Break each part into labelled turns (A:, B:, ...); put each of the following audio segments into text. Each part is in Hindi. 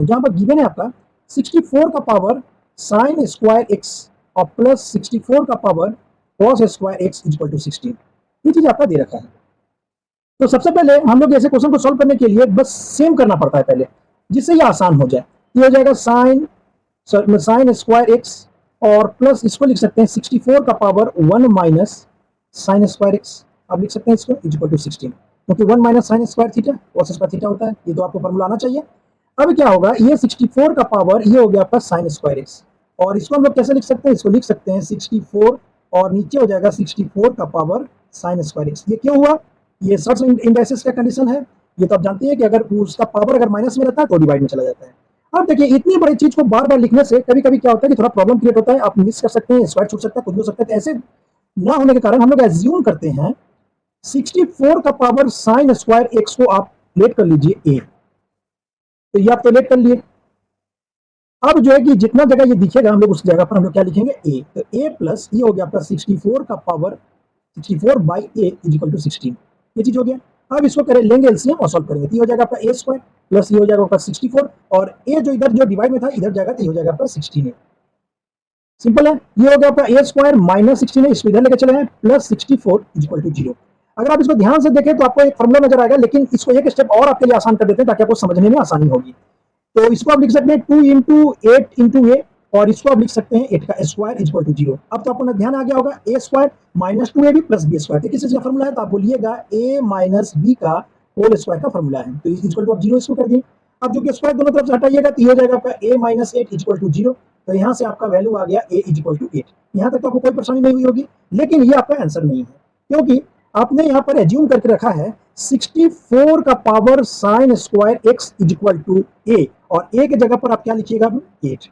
A: जहां पर गिवन है आपका 64 का पावर साइन स्क्वायर एक्स और प्लस 64 का power cos square x equal to 16, ये चीज आपका दे रखा है। तो सबसे पहले हम लोग ऐसे क्वेश्चन को सॉल्व करने के लिए बस सेम करना पड़ता है पहले, जिससे ये आसान हो जाए। ये हो जाएगा साइन स्क्वायर एक्स और प्लस इसको लिख सकते हैं 64 का power 1 minus sign square x, अब लिख सकते हैं इसको इक्वल टू 16, क्योंकि 1 minus sine square theta cos square theta होता है, ये तो आपको फॉर्मूला आना चाहिए। अब क्या होगा, ये 64 का पावर ये हो गया आपका साइन स्क्वायर एक्स, और इसको हम लोग कैसे लिख सकते हैं, इसको लिख सकते हैं 64 और नीचे हो जाएगा 64 का पावर साइन स्क्वायर एक्स। ये क्यों हुआ, ये सर्च इंडाइसिस का कंडीशन है। ये तो आप जानते हैं कि अगर उसका पावर अगर माइनस में रहता है तो डिवाइड में चला जाता है। अब देखिए इतनी बड़ी चीज को बार बार लिखने से कभी कभी क्या होता है कि थोड़ा प्रॉब्लम क्रिएट होता है, आप मिस कर सकते हैं, स्क्वायर छूट सकता है, कुछ भी हो सकता है। ऐसे ना होने के कारण हम लोग एज्यूम करते हैं 64 का पावर साइन स्क्वायर एक्स को आप लेट कर लीजिए ए, तो ये आप तो लेट कर लिए। अब जो है कि जितना जगह ये दिखेगा हम लोग उस जगह पर हम लोग क्या लिखेंगे ए, तो ए प्लस ये हो गया आपका 64 का power 64 by a equal to 16, ये चीज हो गया। अब इसको करें लेंगे एलसीएम और सॉल्व करेंगे, तो ये हो जाएगा आपका ए स्क्वायर प्लस ये हो जाएगा आपका 64 और ए जो इधर जो डिवाइड में था इधर जाएगा तो ये हो जाएगा आपका 16। सिंपल है, ये हो गया आपका ए स्क्वायर माइनस 16 है, इसको इधर लेकर चले हैं प्लस 64 इक्वल टू 0। अगर आप इसको ध्यान से देखें तो आपको एक फॉर्मूला नजर आएगा, लेकिन इसको एक स्टेप और आपके लिए आसान कर देते हैं ताकि आपको समझने में आसानी होगी। तो इसको आप लिख सकते हैं 2 इंटू 8 इंटू ए, और इसको आप लिख सकते हैं 8 का स्क्वायर इक्वल टू 0। अब तो आपको ध्यान आ गया होगा, A square minus 2ab plus B square, किस चीज का फॉर्मूला है, तो आप बोलिएगा ए माइनस बी का होल स्क्वायर का फॉर्मूला है, तो इक्वल टू आप 0 इसको कर दिए। अब जो कि स्क्वायर दोनों तरफ से हटाइएगा तो ये हो जाएगा आपका ए माइनस 8 इक्वल टू 0, तो यहाँ से आपका वैल्यू आ गया ए इक्वल टू 8। यहाँ तक तो आपको कोई परेशानी नहीं हुई होगी, लेकिन ये आपका आंसर नहीं है, क्योंकि आपने यहाँ पर एज्यूम करके रखा है 64 का power sine square x equal to A, और ए के जगह पर आप क्या लिखिएगा 8।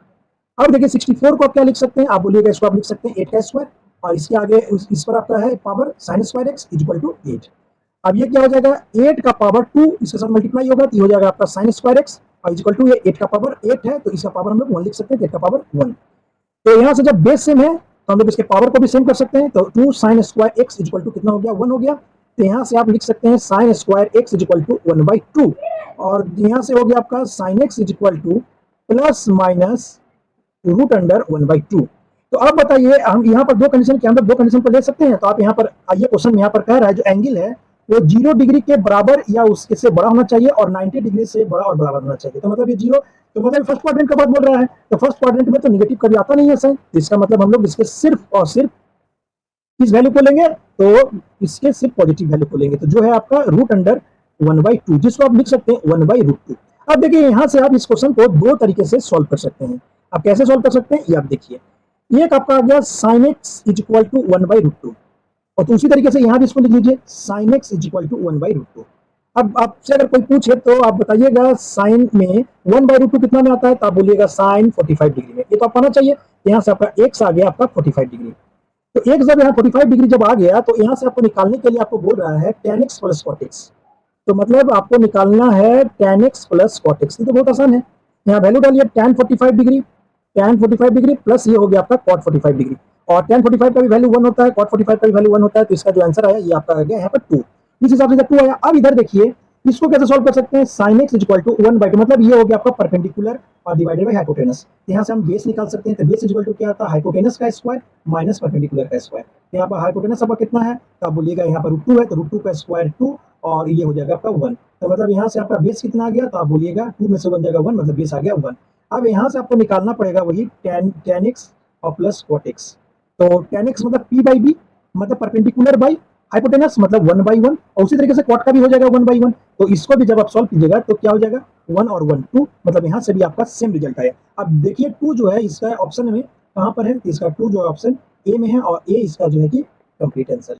A: अब देखिए 64 को आप क्या लिख सकते हैं, आप बोलिएगा इसको आप लिख सकते हैं 8 का स्क्वायर, और इसके आगे इस पर आपका है power sine square x equal to 8। अब ये क्या हो जाएगा 8 का पावर 2 इसके साथ मल्टीप्लाई होगा तो ये हो जाएगा आपका साइन स्क्वायर एक्स और इक्वल टू ये 8 का पावर 8 है तो इसका पावर हम लोग 1 लिख सकते हैं, 8 का पावर 1। तो यहाँ से जब बेस सेम है तो हम लोग इसके पावर को भी सेम कर सकते हैं, तो 2 sine square x equal to कितना हो गया 1 हो गया, तो यहाँ से आप लिख सकते हैं sine square x equal to 1/2, और यहाँ से हो गया आपका sine x equal to plus minus root under 1/2। तो अब बताइए हम यहाँ पर दो कंडीशन के अंदर दो कंडीशन को ले सकते हैं, तो आप यहाँ पर ये क्वेश्चन यहाँ पर कह रहा है जो एंगल है वो 0 डिग्री के बराबर या उससे बड़ा होना चाहिए और 90 डिग्री से बड़ा और बराबर होना चाहिए, तो मतलब ये 0, तो मतलब फर्स्ट क्वाड्रेंट का बात बोल रहा है, तो फर्स्ट क्वाड्रेंट में तो नेगेटिव कभी आता नहीं है साइन, तो इसका मतलब हम लोग इसके सिर्फ और सिर्फ इस वैल्यू को लेंगे, तो इसके सिर्फ पॉजिटिव वैल्यू को लेंगे, तो जो है आपका रूट अंडर 1/2, जिसको आप लिख सकते हैं 1/√2। अब देखिए यहाँ से आप इस क्वेश्चन को दो तरीके से सॉल्व कर सकते हैं। आप कैसे सॉल्व कर सकते हैं ये आप देखिए, एक आपका आ गया साइन एक्स इक्वल टू 1/√2, और तो उसी तरीके से यहाँ भी इसको लिख लीजिए साइन एक्स इक्वल टू 1/√2। अब आपसे अगर कोई पूछे तो आप बताइएगा साइन में 1/√2 कितना में आता है, तो आप बोलिएगा साइन 45 डिग्री में, ये तो आपको आना चाहिए। यहाँ से आपका एक्स आ गया आपका 45 डिग्री, तो एक जब यहाँ 45 डिग्री जब आ गया तो यहाँ से आपको निकालने के लिए आपको बोल रहा है tan x plus cot x, तो मतलब आपको निकालना है tan x plus cot x, ये तो बहुत आसान है। यहाँ वैल्यू डालिए tan 45 डिग्री प्लस ये हो गया आपका cot 45 डिग्री, और tan 45 का भी वैल्यू 1 होता है, cot 45 का भी वैल्यू 1 होता है, तो इसका जो आंसर आया ये आपका आ गया यहाँ पर 2। इस हिसाब से जब 2 आया, अब इधर देखिए इसको कैसे सॉल्व कर सकते हैं, sin x इक्वल टू 1/2, मतलब ये हो गया आपका परपेंडिकुलर और डिवाइडेड बाय हाइपोटेनस, यहाँ से हम बेस निकाल सकते हैं, तो बेस इक्वल टू क्या आता है हाइपोटेनस का स्क्वायर माइनस परपेंडिकुलर का स्क्वायर। यहाँ पर हाइपोटेनस आपका कितना है, तो आप बोलिएगा यहाँ पर √2 है, तो √2 का स्क्वायर 2 और ये हो जाएगा आपका 1, तो मतलब यहाँ से आपका बेस कितना आ गया, तो आप बोलिएगा 2 में से 1 जाएगा 1, मतलब बेस आ गया 1। अब यहाँ से आपको निकालना पड़ेगा वही tan x और प्लस cot x, तो tan x मतलब p/b मतलब परपेंडिकुलर बाई हाइपोटेनस मतलब 1/1, और उसी तरीके से cot का भी हो जाएगा 1/1, तो इसको भी जब आप सॉल्व कीजिएगा तो क्या हो जाएगा 1 और 1 2, मतलब यहाँ से भी आपका सेम रिजल्ट आया। अब देखिए 2 जो है इसका ऑप्शन में कहाँ पर है, इसका 2 जो ऑप्शन ए में है, और ए इसका जो है कि कंप्लीट आंसर